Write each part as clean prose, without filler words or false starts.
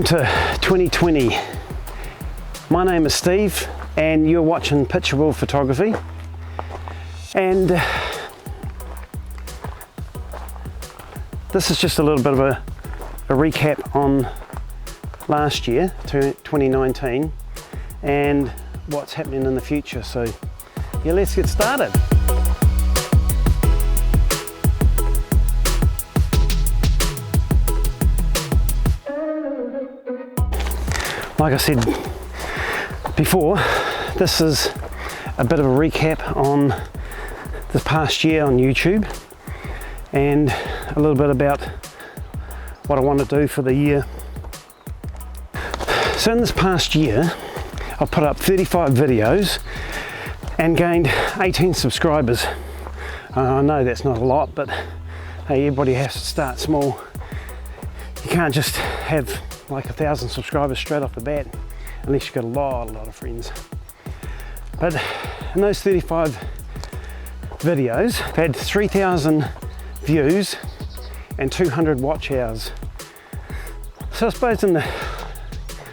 Welcome to 2020. My name is Steve and you're watching Picture World Photography, and this is just a little bit of a recap on last year, 2019, and what's happening in the future. So yeah, let's get started. Like I said before, this is a bit of a recap on the past year on YouTube and a little bit about what I want to do for the year. So in this past year, I've put up 35 videos and gained 18 subscribers. I know that's not a lot, but hey, everybody has to start small. You can't just have like 1,000 subscribers straight off the bat unless you've got a lot of friends. But in those 35 videos, I've had 3,000 views and 200 watch hours. So I suppose in the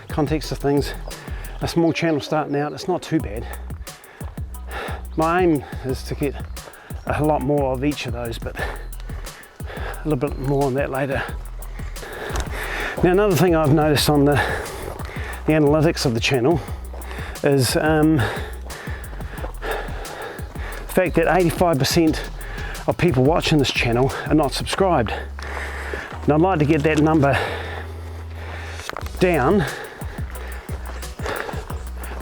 context of things, a small channel starting out, it's not too bad. My aim is to get a lot more of each of those, but a little bit more on that later. Now, another thing I've noticed on the analytics of the channel is the fact that 85% of people watching this channel are not subscribed. And I'd like to get that number down,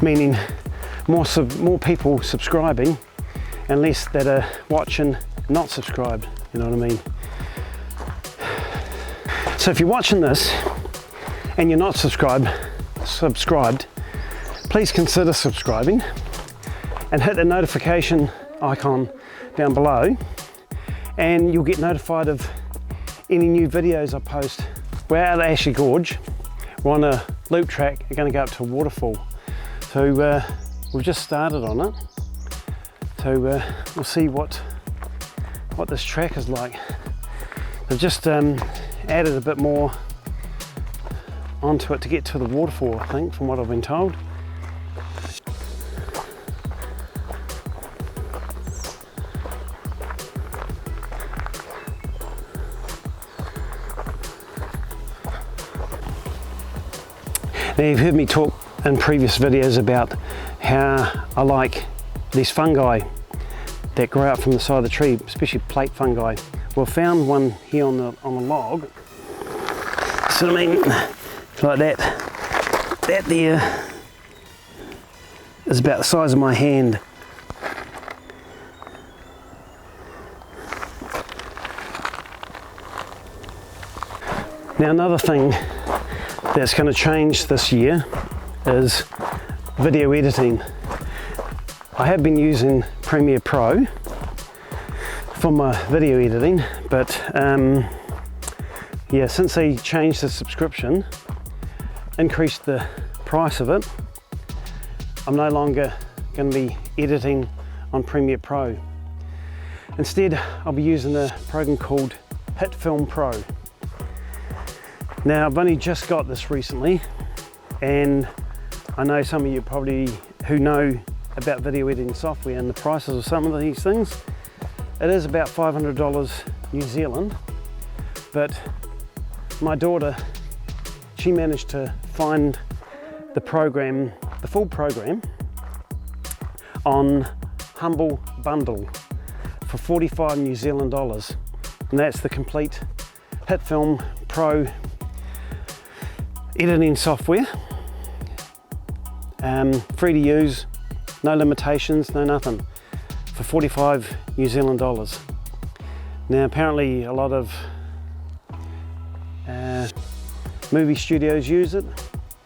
meaning more people subscribing and less that are watching not subscribed, you know what I mean? So if you're watching this and you're not subscribed, please consider subscribing and hit the notification icon down below, and you'll get notified of any new videos I post. We're out at Ashley Gorge. We're on a loop track. We're going to go up to a waterfall. So we've just started on it. So we'll see what this track is like. I've just added a bit more onto it to get to the waterfall, I think, from what I've been told. Now, you've heard me talk in previous videos about how I like these fungi that grow out from the side of the tree, especially plate fungi. Well, I found one here on the log. So I mean, like that. That there is about the size of my hand. Now, another thing that's going to change this year is video editing. I have been using Premiere Pro for my video editing, but yeah, since they changed the subscription, increased the price of it, I'm no longer going to be editing on Premiere Pro. Instead, I'll be using a program called Hitfilm Pro. Now, I've only just got this recently, and I know some of you probably who know about video editing software and the prices of some of these things. It is about $500 New Zealand, but my daughter, she managed to find the program, the full program, on Humble Bundle for 45 New Zealand dollars, and that's the complete Hitfilm Pro editing software, free to use, no limitations, no nothing, for 45 New Zealand dollars. Now, apparently a lot of movie studios use it,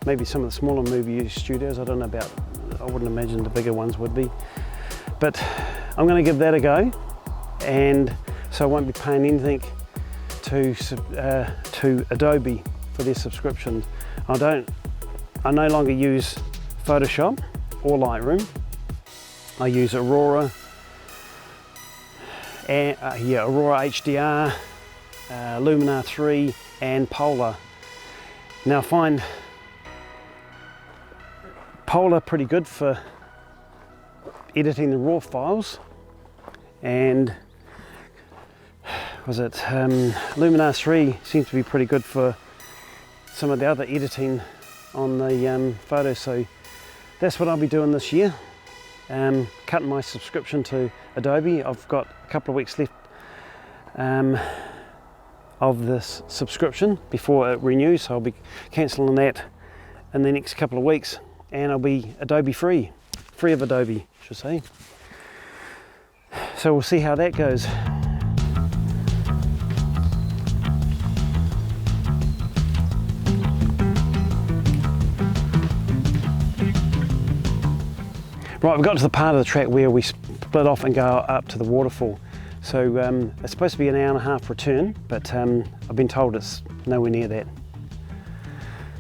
maybe some of the smaller movie studios, I don't know about, I wouldn't imagine the bigger ones would be, but I'm going to give that a go, and so I won't be paying anything to Adobe for their subscription. I no longer use Photoshop or Lightroom. I use Aurora, Aurora HDR, Luminar 3 and Polar. Now I find Polar pretty good for editing the raw files, and Luminar 3 seems to be pretty good for some of the other editing on the photos. So that's what I'll be doing this year, cutting my subscription to Adobe. I've got a couple of weeks left of this subscription before it renews, so I'll be cancelling that in the next couple of weeks, and I'll be Adobe free of Adobe, I should say. So we'll see how that goes. Right, we've got to the part of the track where we split off and go up to the waterfall. So it's supposed to be an hour and a half return, but I've been told it's nowhere near that.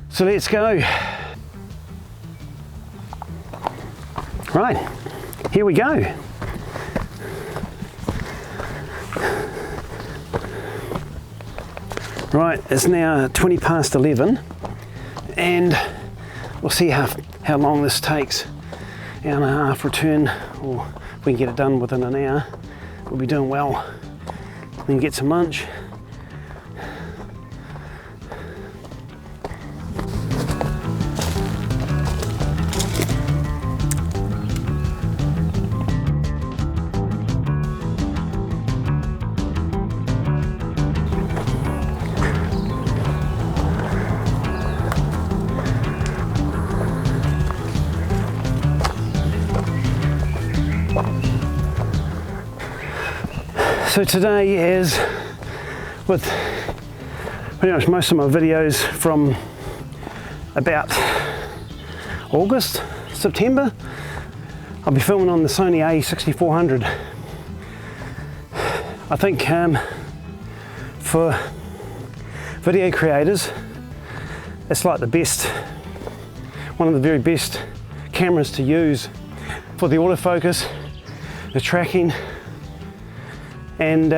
So let's go. Right, here we go. Right, it's now 20 past 11, and we'll see how long this takes. Hour and a half return, or if we can get it done within an hour, we'll be doing well. Then get some lunch. So today, as with pretty much most of my videos from about August, September, I'll be filming on the Sony A6400. I think for video creators, it's like the best, one of the very best cameras to use for the autofocus, the tracking, and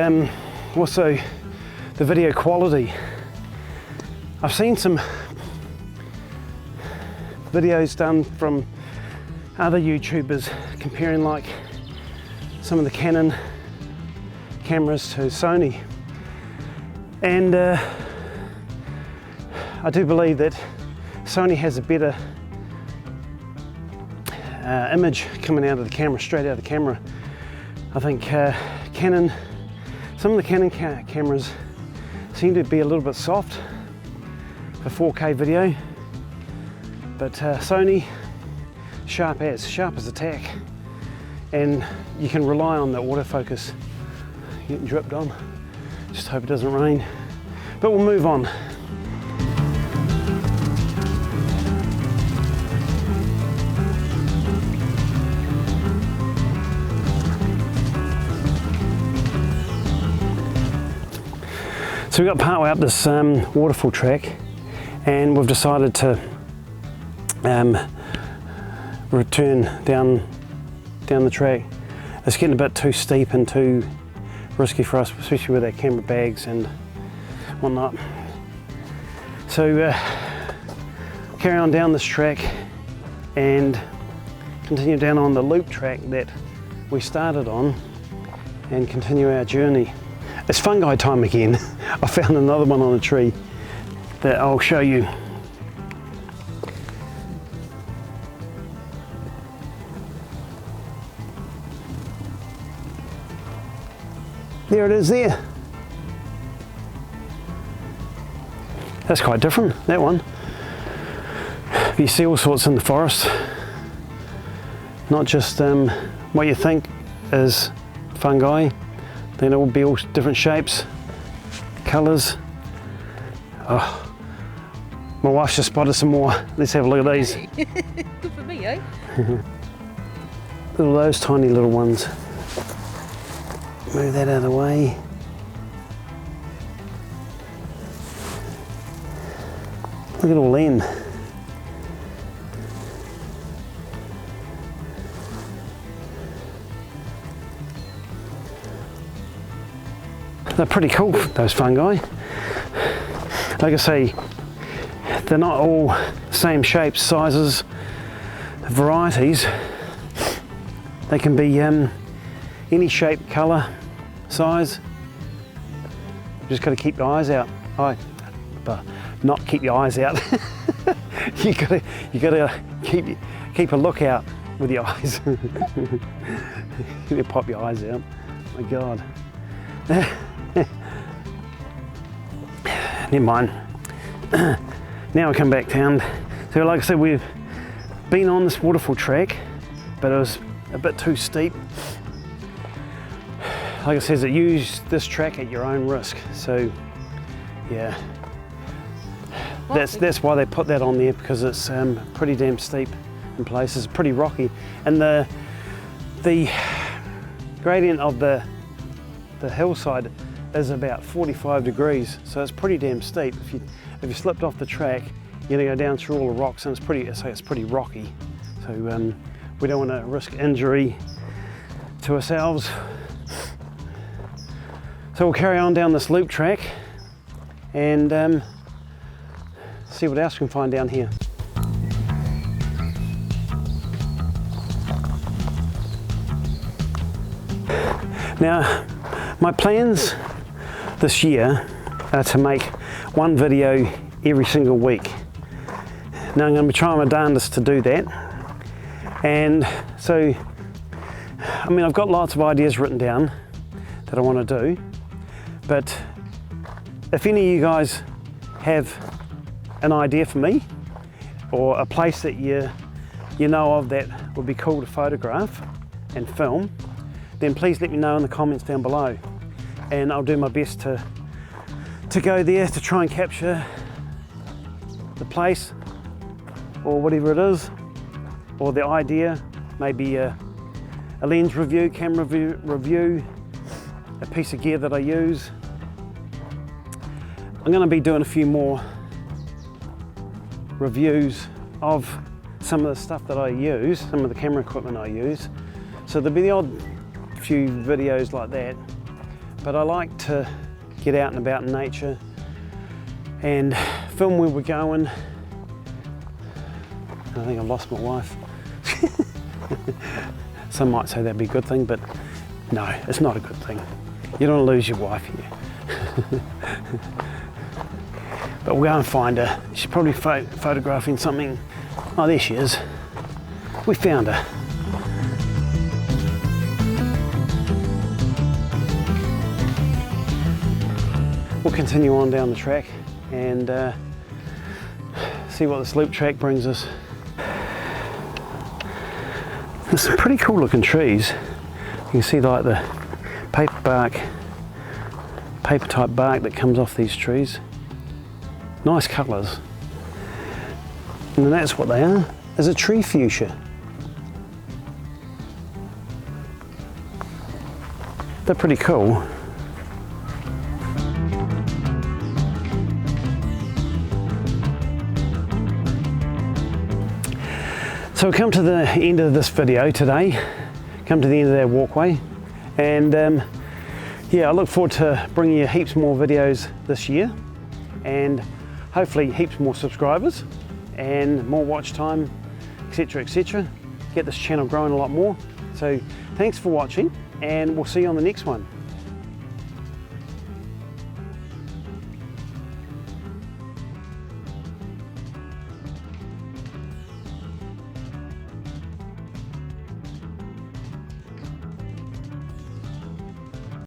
also the video quality. I've seen some videos done from other YouTubers comparing like some of the Canon cameras to Sony, and I do believe that Sony has a better image coming out of the camera, straight out of the camera. I think Canon, some of the Canon cameras seem to be a little bit soft for 4K video, but Sony, sharp as a tack, and you can rely on the autofocus. Getting dripped on, just hope it doesn't rain, but we'll move on. So we got partway up this waterfall track, and we've decided to return down the track. It's getting a bit too steep and too risky for us, especially with our camera bags and whatnot. So carry on down this track and continue down on the loop track that we started on and continue our journey. It's fungi time again. I found another one on a tree that I'll show you. There it is there. That's quite different, that one. You see all sorts in the forest. Not just what you think is fungi. Then it will be all different shapes, colours. Oh, my wife's just spotted some more. Let's have a look at these. Good for me, eh? Look at those tiny little ones. Move that out of the way. Look at all them. They're pretty cool, those fungi. Like I say, they're not all same shapes, sizes, varieties. They can be any shape, colour, size. You just got to keep your eyes out. Not keep your eyes out. you gotta keep a lookout with your eyes. You pop your eyes out. My God. Never mind. Now I come back down. So like I said, we've been on this waterfall track, but it was a bit too steep. Like I said, use this track at your own risk. So yeah, that's why they put that on there, because it's pretty damn steep in places, pretty rocky, and the gradient of the hillside is about 45 degrees, so it's pretty damn steep. If you slipped off the track, you're gonna go down through all the rocks, and it's pretty rocky. So we don't want to risk injury to ourselves. So we'll carry on down this loop track and see what else we can find down here. Now, my plans this year are to make one video every single week. Now I'm going to be trying my darndest to do that. And so, I mean, I've got lots of ideas written down that I want to do, but if any of you guys have an idea for me, or a place that you know of that would be cool to photograph and film, then please let me know in the comments down below, and I'll do my best to go there to try and capture the place or whatever it is, or the idea, maybe a lens review, camera review, a piece of gear that I use. I'm going to be doing a few more reviews of some of the stuff that I use, some of the camera equipment I use. So there'll be the odd few videos like that, but I like to get out and about in nature and film where we're going. I think I've lost my wife. Some might say that'd be a good thing, but no, it's not a good thing. You don't want to lose your wife here. But we'll go and find her. She's probably photographing something. Oh, there she is. We found her. We'll continue on down the track and see what this loop track brings us. There's some pretty cool looking trees. You can see like the paper type bark that comes off these trees. Nice colours. And that's what they are, is a tree fuchsia. They're pretty cool. So we come to the end of this video today, come to the end of that walkway, and yeah, I look forward to bringing you heaps more videos this year, and hopefully heaps more subscribers and more watch time, etc, etc. Get this channel growing a lot more. So thanks for watching, and we'll see you on the next one.